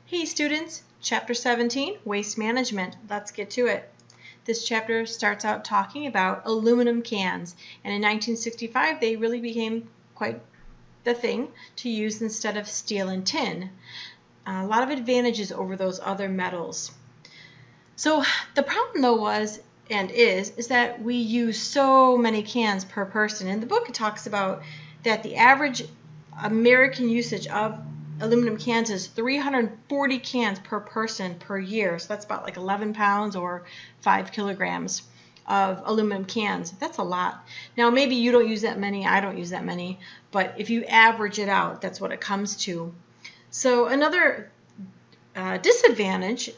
Hey students, Chapter 17, Waste Management. Let's get to it. This chapter starts out talking about aluminum cans, and in 1965 they really became quite the thing to use instead of steel and tin. A lot of advantages over those other metals. So the problem though was, and is that we use so many cans per person. In the book it talks about that the average American usage of aluminum cans is 340 cans per person per year. So that's about like 11 pounds or 5 kilograms of aluminum cans. That's a lot. Now maybe you don't use that many, I don't use that many, but if you average it out, that's what it comes to. So another disadvantage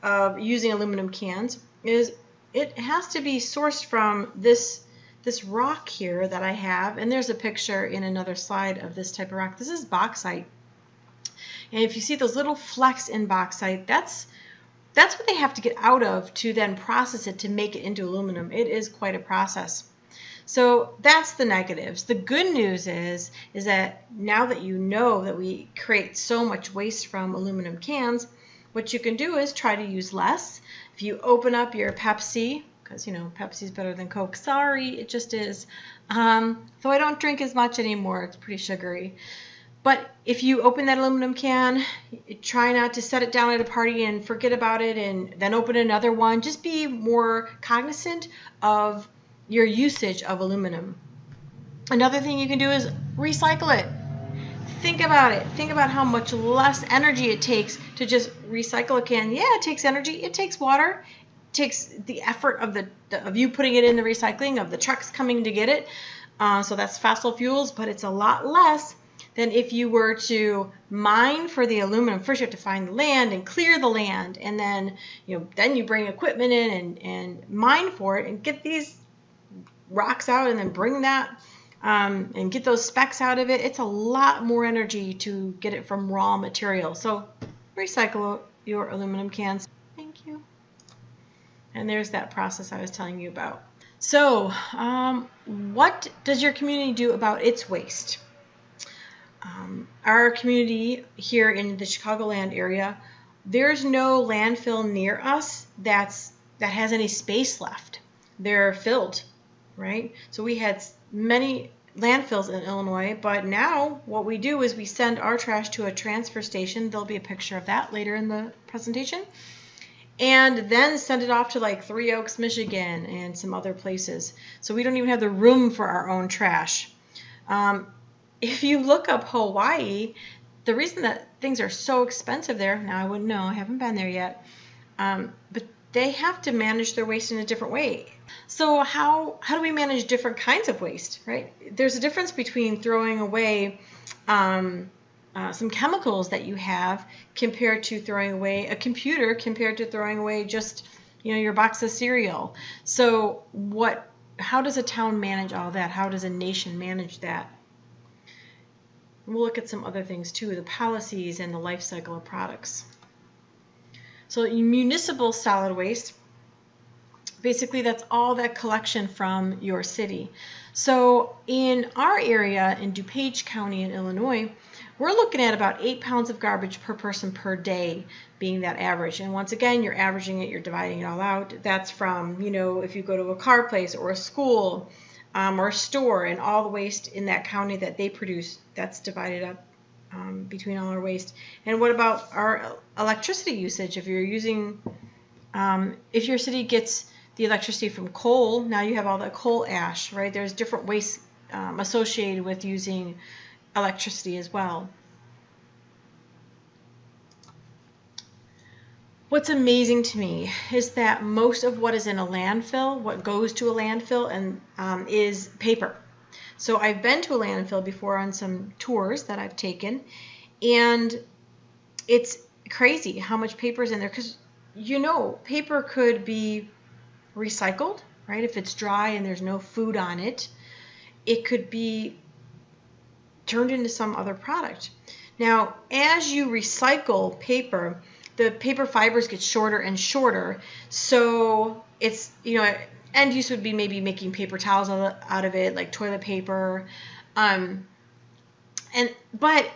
of using aluminum cans is it has to be sourced from this rock here that I have, and there's a picture in another slide of this type of rock. This is bauxite. And if you see those little flecks in bauxite, that's what they have to get out of to then process it to make it into aluminum. It is quite a process. So that's the negatives. The good news is that now that you know that we create so much waste from aluminum cans, what you can do is try to use less. If you open up your Pepsi, because you know Pepsi's better than Coke. Sorry, it just is. Though I don't drink as much anymore. It's pretty sugary. But if you open that aluminum can, try not to set it down at a party and forget about it and then open another one. Just be more cognizant of your usage of aluminum. Another thing you can do is recycle it. Think about it. Think about how much less energy it takes to just recycle a can. Yeah, it takes energy. It takes water. It takes the effort of you putting it in the recycling, of the trucks coming to get it. So that's fossil fuels, but it's a lot less than if you were to mine for the aluminum. First you have to find the land and clear the land, and then you bring equipment in and mine for it and get these rocks out and then bring that and get those specks out of it. It's a lot more energy to get it from raw material. So recycle your aluminum cans. Thank you. And there's that process I was telling you about. So what does your community do about its waste? Our community here in the Chicagoland area, there's no landfill near us that has any space left. They're filled, right? So we had many landfills in Illinois, but now what we do is we send our trash to a transfer station. There'll be a picture of that later in the presentation. And then send it off to like Three Oaks, Michigan and some other places. So we don't even have the room for our own trash. If you look up Hawaii, the reason that things are so expensive there, now I wouldn't know, I haven't been there yet, but they have to manage their waste in a different way. So how do we manage different kinds of waste, right? There's a difference between throwing away some chemicals that you have compared to throwing away a computer, compared to throwing away just your box of cereal. So how does a town manage all that? How does a nation manage that? We'll look at some other things too, the policies and the life cycle of products. So municipal solid waste, basically that's all that collection from your city. So in our area in DuPage County in Illinois, we're looking at about 8 pounds of garbage per person per day being that average. And once again, you're averaging it, you're dividing it all out. That's from, if you go to a car place or a school, or a store, and all the waste in that county that they produce, that's divided up between all our waste. And what about our electricity usage? If you're using, if your city gets the electricity from coal, now you have all the coal ash, right? There's different waste associated with using electricity as well. What's amazing to me is that most of what is in a landfill, what goes to a landfill, and is paper. So I've been to a landfill before on some tours that I've taken, and it's crazy how much paper is in there, because paper could be recycled, right? If it's dry and there's no food on it, it could be turned into some other product. Now, as you recycle paper, the paper fibers get shorter and shorter, so it's, end use would be maybe making paper towels out of it, like toilet paper, but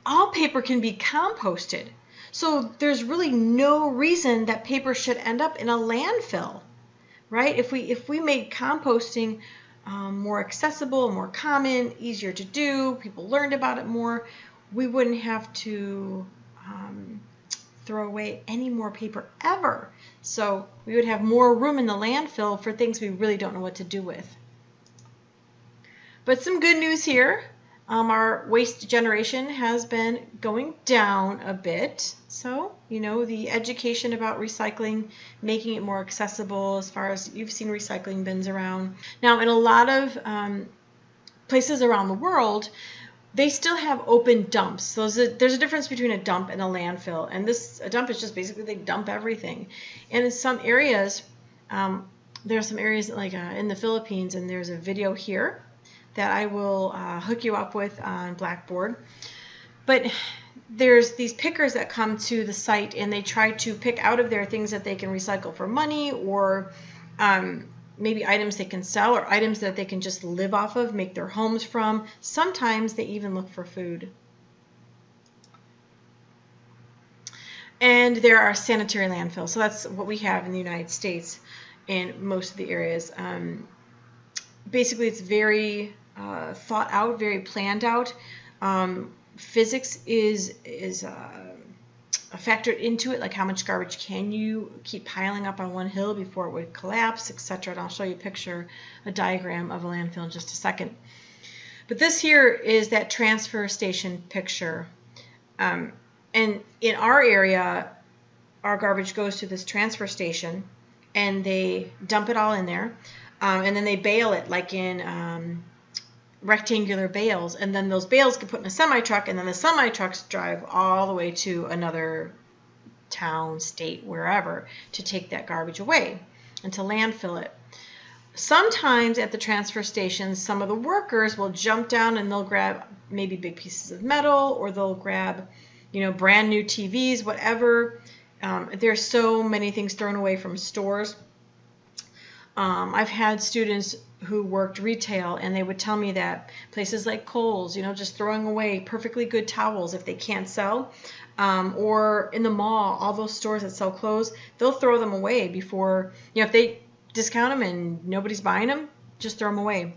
all paper can be composted. So there's really no reason that paper should end up in a landfill, right? If we made composting more accessible, more common, easier to do, people learned about it more, we wouldn't have to throw away any more paper ever. So we would have more room in the landfill for things we really don't know what to do with. But some good news here. Our waste generation has been going down a bit. So, the education about recycling, making it more accessible as far as you've seen recycling bins around. Now, in a lot of places around the world, they still have open dumps. So there's a difference between a dump and a landfill. And a dump is just basically they dump everything. And in some areas, there are some areas like in the Philippines, and there's a video here that I will hook you up with on Blackboard. But there's these pickers that come to the site, and they try to pick out of there things that they can recycle for money, or maybe items they can sell, or items that they can just live off of, make their homes from. Sometimes they even look for food. And there are sanitary landfills. So that's what we have in the United States in most of the areas. Basically, it's very thought out, very planned out. Physics is factored into it, like how much garbage can you keep piling up on one hill before it would collapse, etc. And I'll show you a diagram of a landfill in just a second. But this here is that transfer station picture. And in our area, our garbage goes to this transfer station, and they dump it all in there. And then they bale it like in rectangular bales, and then those bales get put in a semi-truck, and then the semi-trucks drive all the way to another town, state, wherever, to take that garbage away and to landfill it. Sometimes at the transfer stations, some of the workers will jump down and they'll grab maybe big pieces of metal, or they'll grab, brand new TVs, whatever. There's so many things thrown away from stores. I've had students who worked retail, and they would tell me that places like Kohl's, just throwing away perfectly good towels if they can't sell, or in the mall, all those stores that sell clothes, they'll throw them away before, if they discount them and nobody's buying them, just throw them away.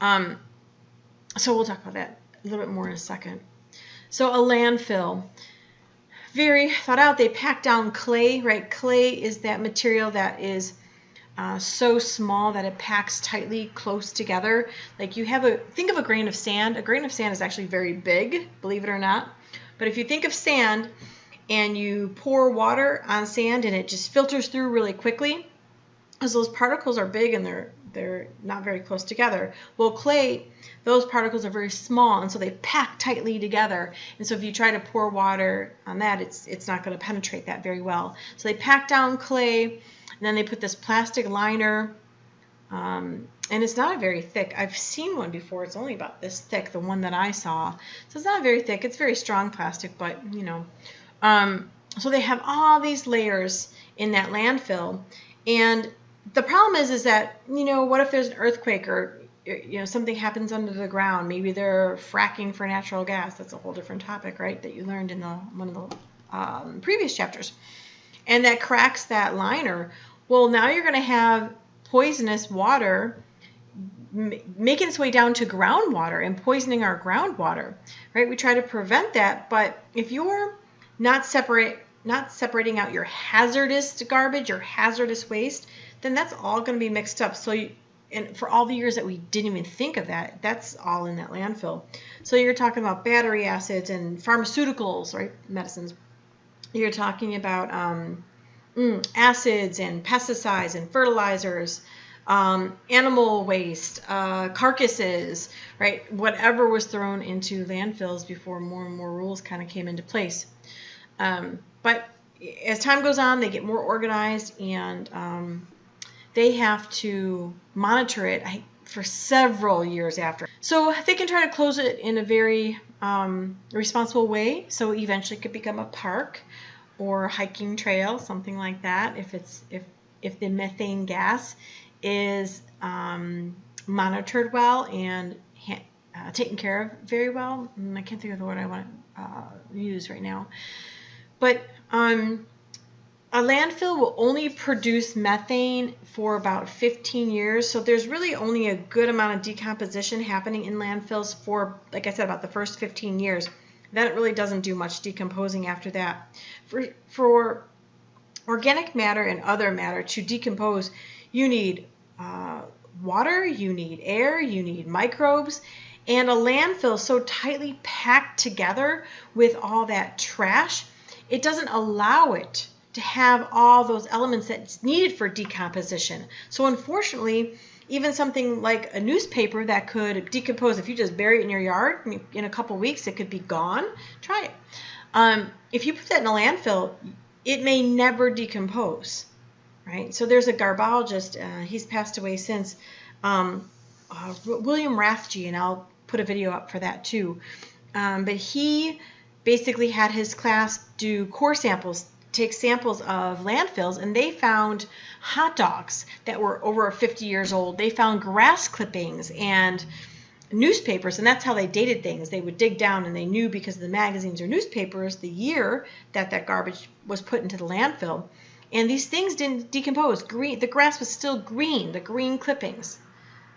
So we'll talk about that a little bit more in a second. So a landfill, very thought out. They pack down clay, right? Clay is that material that is so small that it packs tightly close together. Like think of a grain of sand. A grain of sand is actually very big, believe it or not. But if you think of sand and you pour water on sand and it just filters through really quickly, because those particles are big and they're not very close together. Well, clay, those particles are very small, and so they pack tightly together. And so if you try to pour water on that, it's not going to penetrate that very well. So they pack down clay, and then they put this plastic liner, and it's not very thick. I've seen one before. It's only about this thick, the one that I saw. So it's not very thick. It's very strong plastic, but, so they have all these layers in that landfill. And the problem is that, what if there's an earthquake, or, something happens under the ground? Maybe they're fracking for natural gas. That's a whole different topic, right, that you learned in one of the previous chapters. And that cracks that liner. Well, now you're going to have poisonous water making its way down to groundwater and poisoning our groundwater, right? We try to prevent that, but if you're not separating out your hazardous garbage, your hazardous waste, then that's all going to be mixed up. So and for all the years that we didn't even think of that, that's all in that landfill. So you're talking about battery acids and pharmaceuticals, right? Medicines. You're talking about acids and pesticides and fertilizers, animal waste, carcasses, right? Whatever was thrown into landfills before more and more rules kind of came into place. But as time goes on, they get more organized, and they have to monitor it for several years after. So they can try to close it in a very responsible way, so eventually it could become a park or a hiking trail, something like that, if the methane gas is monitored well and taken care of very well. I can't think of the word I want to use right now. But a landfill will only produce methane for about 15 years, so there's really only a good amount of decomposition happening in landfills for, like I said, about the first 15 years. Then it really doesn't do much decomposing after that. For organic matter and other matter to decompose, you need water, you need air, you need microbes, and a landfill so tightly packed together with all that trash, it doesn't allow it to have all those elements that's needed for decomposition. So unfortunately, even something like a newspaper that could decompose, if you just bury it in your yard, in a couple weeks it could be gone. Try it. If you put that in a landfill, it may never decompose, right? So there's a garbologist, he's passed away since, William Rathje, and I'll put a video up for that too. But he basically had his class do core samples, take samples of landfills, and they found hot dogs that were over 50 years old. They found grass clippings and newspapers, and that's how they dated things. They would dig down, and they knew because of the magazines or newspapers the year that garbage was put into the landfill. And these things didn't decompose. The grass was still green, the green clippings,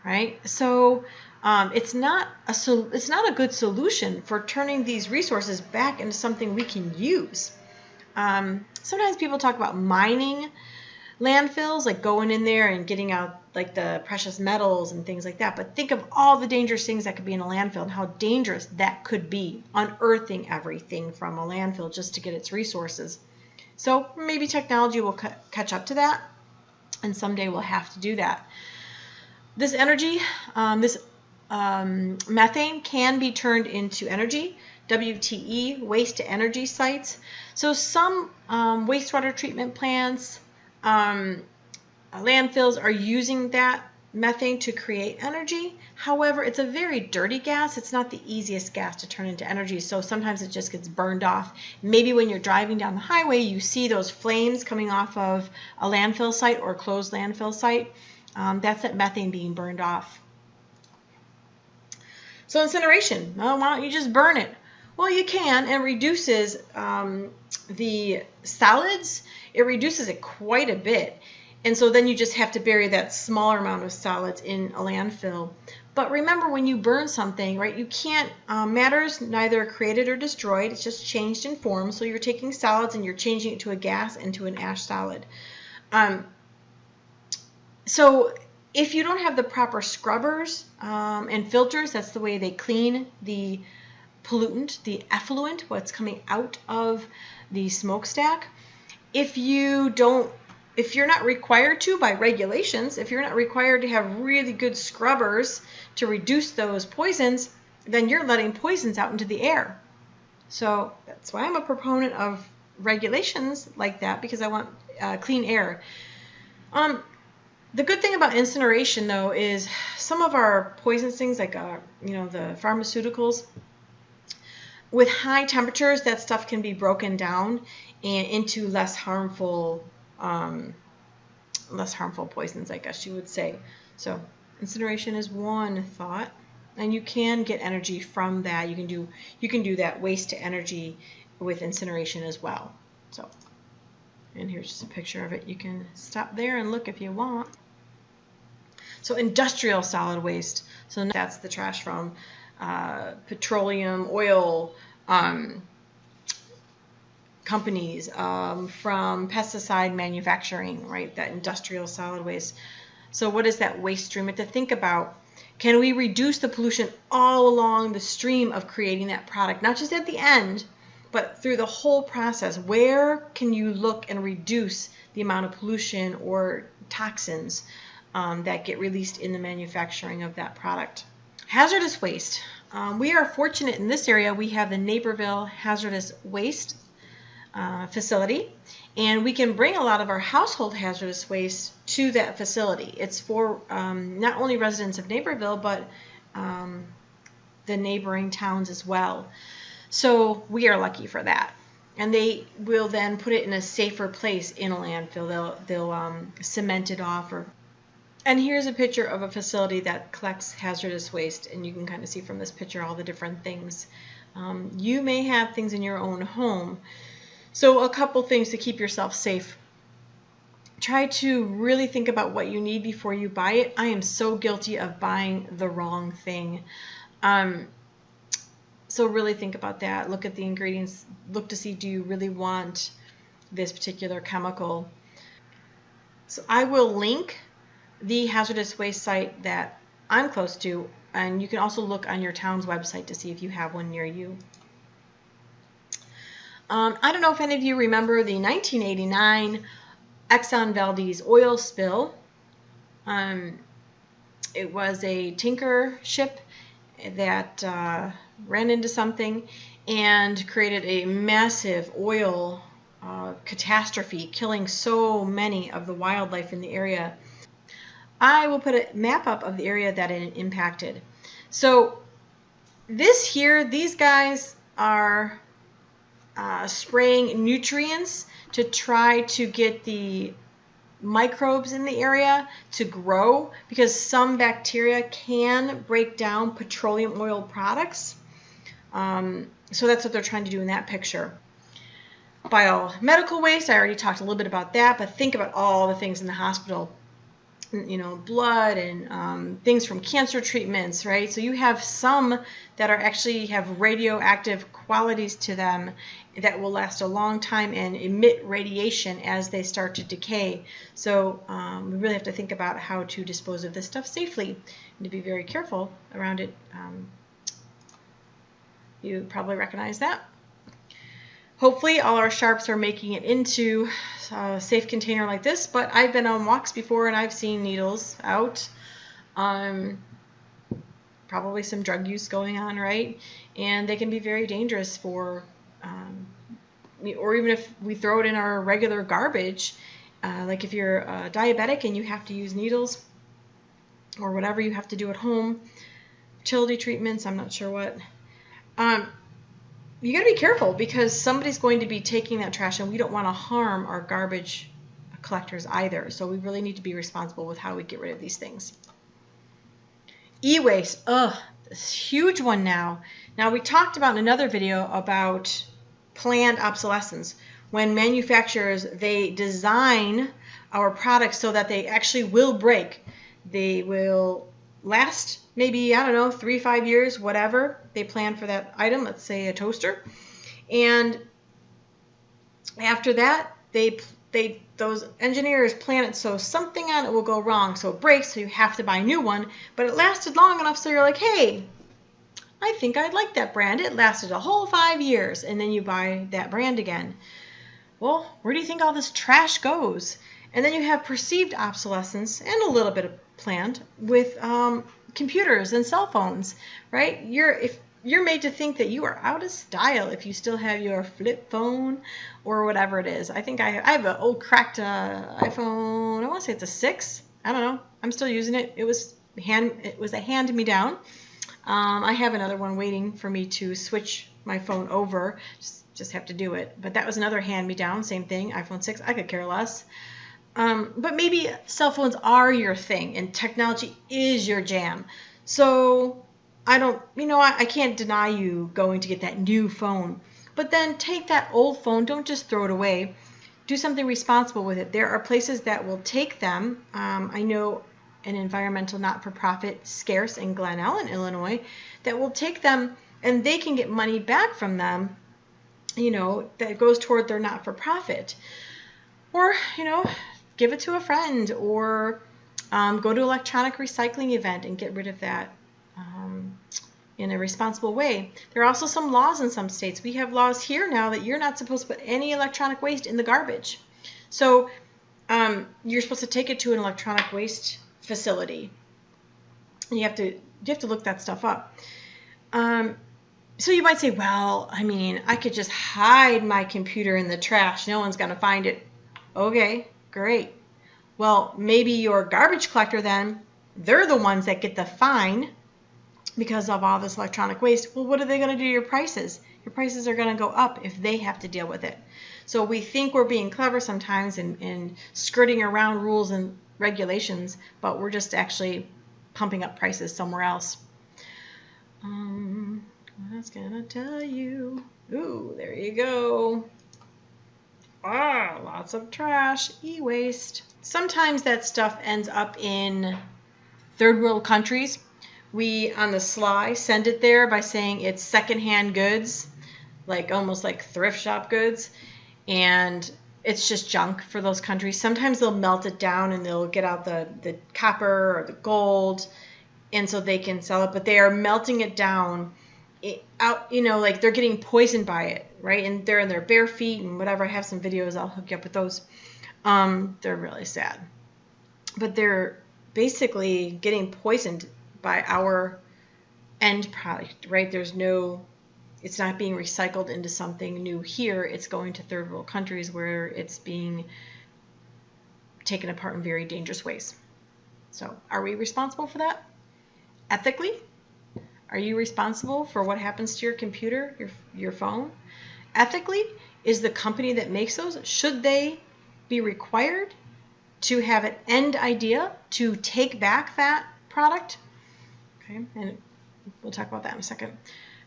right? So it's not a good solution for turning these resources back into something we can use. Sometimes people talk about mining landfills, like going in there and getting out like the precious metals and things like that. But think of all the dangerous things that could be in a landfill and how dangerous that could be, unearthing everything from a landfill just to get its resources. So maybe technology will catch up to that, and someday we'll have to do that. This energy, methane can be turned into energy, WTE, waste to energy sites. So some wastewater treatment plants, landfills are using that methane to create energy. However, it's a very dirty gas. It's not the easiest gas to turn into energy, so sometimes it just gets burned off. Maybe when you're driving down the highway, you see those flames coming off of a landfill site or a closed landfill site. That's that methane being burned off. So incineration, well, why don't you just burn it? Well, you can, and reduces the solids. It reduces it quite a bit. And so then you just have to bury that smaller amount of solids in a landfill. But remember, when you burn something, right, you can't, matter's neither created or destroyed. It's just changed in form. So you're taking solids and you're changing it to a gas and to an ash solid. So if you don't have the proper scrubbers and filters, that's the way they clean the pollutant, the effluent, what's coming out of the smokestack. If you're not required to by regulations, if you're not required to have really good scrubbers to reduce those poisons, then you're letting poisons out into the air. So that's why I'm a proponent of regulations like that, because I want clean air. The good thing about incineration, though, is some of our poison things, like the pharmaceuticals, with high temperatures, that stuff can be broken down and into less harmful poisons, I guess you would say. So incineration is one thought, and you can get energy from that. You can do that waste to energy with incineration as well. So, and here's just a picture of it. You can stop there and look if you want. So industrial solid waste. So that's the trash from petroleum, oil companies, from pesticide manufacturing, right? That industrial solid waste. So what is that waste stream? We have to think about, can we reduce the pollution all along the stream of creating that product? Not just at the end, but through the whole process. Where can you look and reduce the amount of pollution or toxins that get released in the manufacturing of that product? Hazardous waste. We are fortunate in this area. We have the Naperville Hazardous Waste facility, and we can bring a lot of our household hazardous waste to that facility. It's for not only residents of Naperville, but the neighboring towns as well. So we are lucky for that. And they will then put it in a safer place in a landfill. They'll cement it off. And here's a picture of a facility that collects hazardous waste, and you can kind of see from this picture all the different things. You may have things in your own home So a couple things to keep yourself safe. Try to really think about what you need before you buy it. I am so guilty of buying the wrong thing. So really think about that. Look at the ingredients. Look to see, do you really want this particular chemical? So I will link the hazardous waste site that I'm close to, and you can also look on your town's website to see if you have one near you. I don't know if any of you remember the 1989 Exxon Valdez oil spill. It was a tanker ship that ran into something and created a massive oil catastrophe, killing so many of the wildlife in the area. I will put a map up of the area that it impacted. So this here, these guys are spraying nutrients to try to get the microbes in the area to grow, because some bacteria can break down petroleum oil products. So that's what they're trying to do in that picture. Biomedical waste, I already talked a little bit about that, but think about all the things in the hospital. You know, blood and things from cancer treatments, right? So you have some that are actually have radioactive qualities to them that will last a long time and emit radiation as they start to decay. So we really have to think about how to dispose of this stuff safely and to be very careful around it. You probably recognize that. Hopefully all our sharps are making it into a safe container like this, but I've been on walks before and I've seen needles out. Probably some drug use going on, right? And they can be very dangerous for, or even if we throw it in our regular garbage, like if you're diabetic and you have to use needles or whatever you have to do at home, fertility treatments, I'm not sure what. You got to be careful because somebody's going to be taking that trash, and we don't want to harm our garbage collectors either. So we really need to be responsible with how we get rid of these things. E-waste, this huge one now. Now we talked about in another video about planned obsolescence. When manufacturers, they design our products so that they actually will break. They will last maybe, I don't know, 3-5 years, whatever they plan for that item, let's say a toaster. And after that, those engineers plan it so something on it will go wrong, so it breaks, so you have to buy a new one. But it lasted long enough so you're like, hey, I think I'd like that brand. It lasted a whole 5 years, and then you buy that brand again. Well, where do you think all this trash goes? And then you have perceived obsolescence and a little bit of planned with computers and cell phones, right? If you're made to think that you are out of style if you still have your flip phone or whatever it is. I think I have an old cracked iPhone. I want to say it's a 6. I don't know. I'm still using it. It was a hand-me-down. I have another one waiting for me to switch my phone over. Just have to do it. But that was another hand-me-down. Same thing. iPhone 6. I could care less. But maybe cell phones are your thing and technology is your jam. So I can't deny you going to get that new phone. But then take that old phone. Don't just throw it away. Do something responsible with it. There are places that will take them. I know an environmental not-for-profit, Scarce in Glen Ellen, Illinois, that will take them and they can get money back from them, that goes toward their not-for-profit. Or, give it to a friend, or go to an electronic recycling event and get rid of that in a responsible way. There are also some laws in some states. We have laws here now that you're not supposed to put any electronic waste in the garbage. So you're supposed to take it to an electronic waste facility. You have to look that stuff up. So you might say, well, I could just hide my computer in the trash. No one's going to find it. Okay, great. Well, maybe your garbage collector then, they're the ones that get the fine because of all this electronic waste. Well, what are they going to do to your prices? Your prices are going to go up if they have to deal with it. So we think we're being clever sometimes and skirting around rules and regulations, but we're just actually pumping up prices somewhere else. What else can I tell you? Ooh, there you go. lots of trash, e-waste. Sometimes that stuff ends up in third world countries. We, on the sly, send it there by saying it's secondhand goods, like almost like thrift shop goods, and it's just junk for those countries. Sometimes they'll melt it down and they'll get out the copper or the gold, and so they can sell it, but they are melting it down out, like they're getting poisoned by it, right? And they're in their bare feet and whatever. I have some videos, I'll hook you up with those. They're really sad. But they're basically getting poisoned by our end product, right? It's not being recycled into something new here. It's going to third world countries where it's being taken apart in very dangerous ways. So are we responsible for that? Ethically? Are you responsible for what happens to your computer, your phone? Ethically, is the company that makes those, should they be required to have an end idea to take back that product? Okay, and we'll talk about that in a second.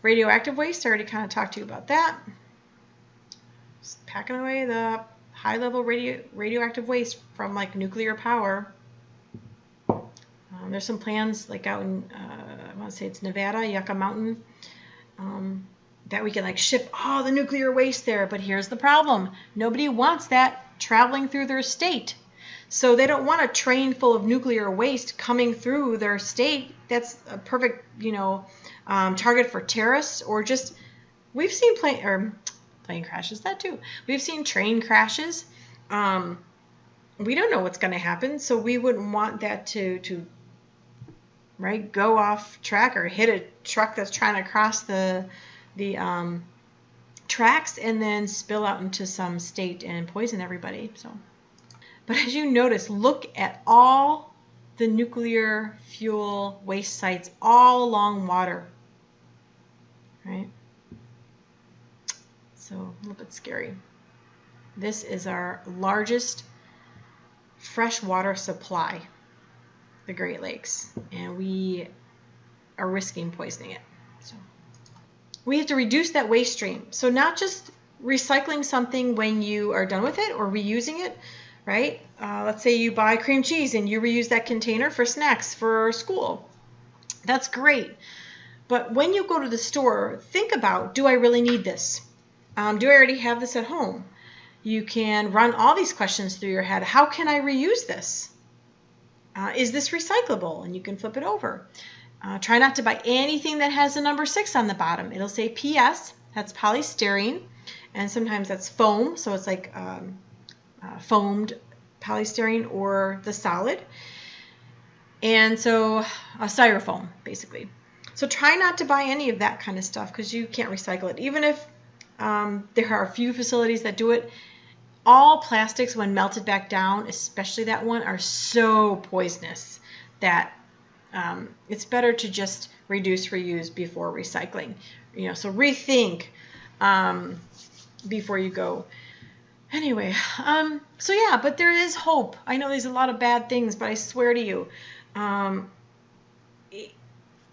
Radioactive waste, I already kind of talked to you about that. Just packing away the high-level radioactive waste from like nuclear power. There's some plans like out in, I want to say it's Nevada, Yucca Mountain, that we can like ship all the nuclear waste there. But here's the problem. Nobody wants that traveling through their state. So they don't want a train full of nuclear waste coming through their state. That's a perfect, target for terrorists, or just, we've seen plane crashes, that too. We've seen train crashes. We don't know what's going to happen, so we wouldn't want that to go off track or hit a truck that's trying to cross the tracks and then spill out into some state and poison everybody. So, but as you notice, look at all the nuclear fuel waste sites all along water, right? So a little bit scary. This is our largest freshwater supply, the Great Lakes, and we are risking poisoning it. So we have to reduce that waste stream. So not just recycling something when you are done with it or reusing it, right? Let's say you buy cream cheese and you reuse that container for snacks for school. That's great. But when you go to the store, think about, do I really need this? Do I already have this at home? You can run all these questions through your head. How can I reuse this? Is this recyclable? And you can flip it over. Try not to buy anything that has a number 6 on the bottom. It'll say PS, that's polystyrene, and sometimes that's foam, so it's like foamed polystyrene or the solid. And so styrofoam, basically. So try not to buy any of that kind of stuff because you can't recycle it. Even if there are a few facilities that do it, all plastics, when melted back down, especially that one, are so poisonous that it's better to just reduce, reuse before recycling. So rethink before you go. Anyway, so yeah, but there is hope. I know there's a lot of bad things, but I swear to you,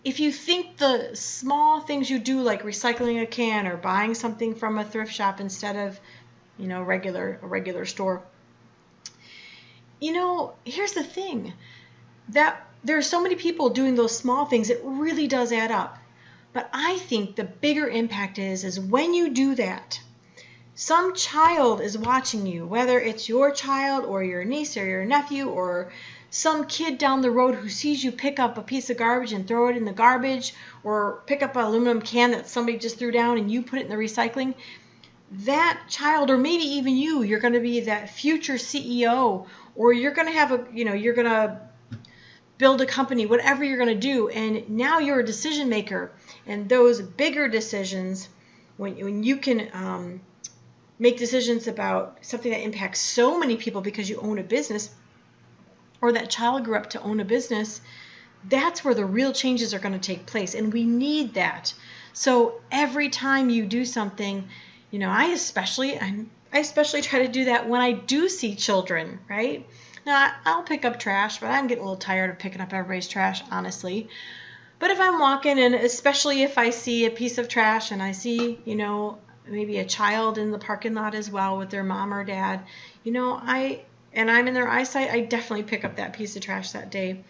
if you think the small things you do, like recycling a can or buying something from a thrift shop instead of a regular store. Here's the thing, that there are so many people doing those small things, it really does add up. But I think the bigger impact is when you do that, some child is watching you, whether it's your child or your niece or your nephew or some kid down the road who sees you pick up a piece of garbage and throw it in the garbage, or pick up an aluminum can that somebody just threw down and you put it in the recycling. That child, or maybe even you're going to be that future CEO, or you're going to have you're going to build a company, whatever you're going to do, and now you're a decision maker. And those bigger decisions, when you can make decisions about something that impacts so many people because you own a business, or that child grew up to own a business, that's where the real changes are going to take place, and we need that. So every time you do something, I especially try to do that when I do see children, right? Now, I'll pick up trash, but I'm getting a little tired of picking up everybody's trash, honestly. But if I'm walking, and especially if I see a piece of trash and I see, maybe a child in the parking lot as well with their mom or dad, I'm in their eyesight, I definitely pick up that piece of trash that day.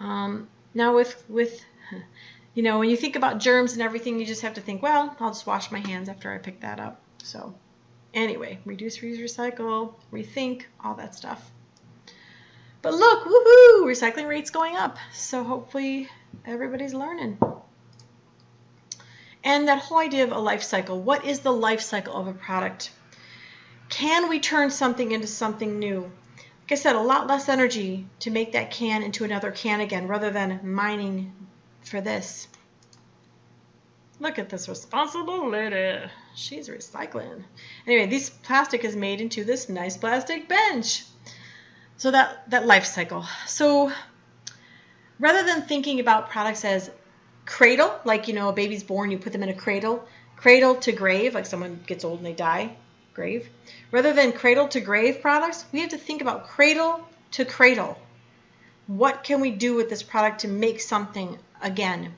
Now with when you think about germs and everything, you just have to think, well, I'll just wash my hands after I pick that up. So anyway, reduce, reuse, recycle, rethink, all that stuff. But look, woohoo, recycling rate's going up. So hopefully everybody's learning. And that whole idea of a life cycle. What is the life cycle of a product? Can we turn something into something new? Like I said, a lot less energy to make that can into another can again, rather than mining for this. Look at this responsible lady. She's recycling. Anyway, this plastic is made into this nice plastic bench. So that life cycle. So rather than thinking about products as cradle, like, a baby's born, you put them in a cradle to grave, like someone gets old and they die, grave. Rather than cradle to grave products, we have to think about cradle to cradle. What can we do with this product to make something again?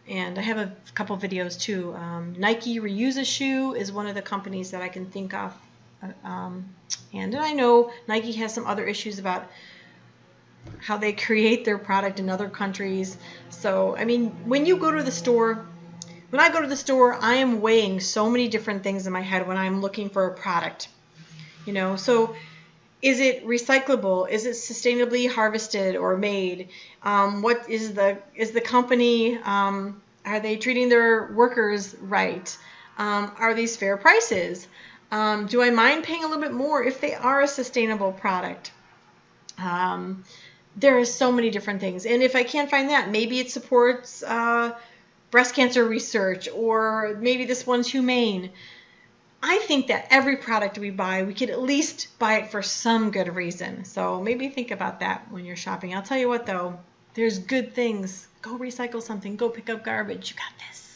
And I have a couple videos too. Nike Reuse a Shoe is one of the companies that I can think of. And I know Nike has some other issues about how they create their product in other countries. So, when you go to the store, when I go to the store, I am weighing so many different things in my head when I'm looking for a product. So is it recyclable? Is it sustainably harvested or made? What is the company? Are they treating their workers right? Are these fair prices? Do I mind paying a little bit more if they are a sustainable product? There are so many different things. And if I can't find that, maybe it supports breast cancer research, or maybe this one's humane. I think that every product we buy, we could at least buy it for some good reason. So maybe think about that when you're shopping. I'll tell you what, though, there's good things. Go recycle something. Go pick up garbage. You got this.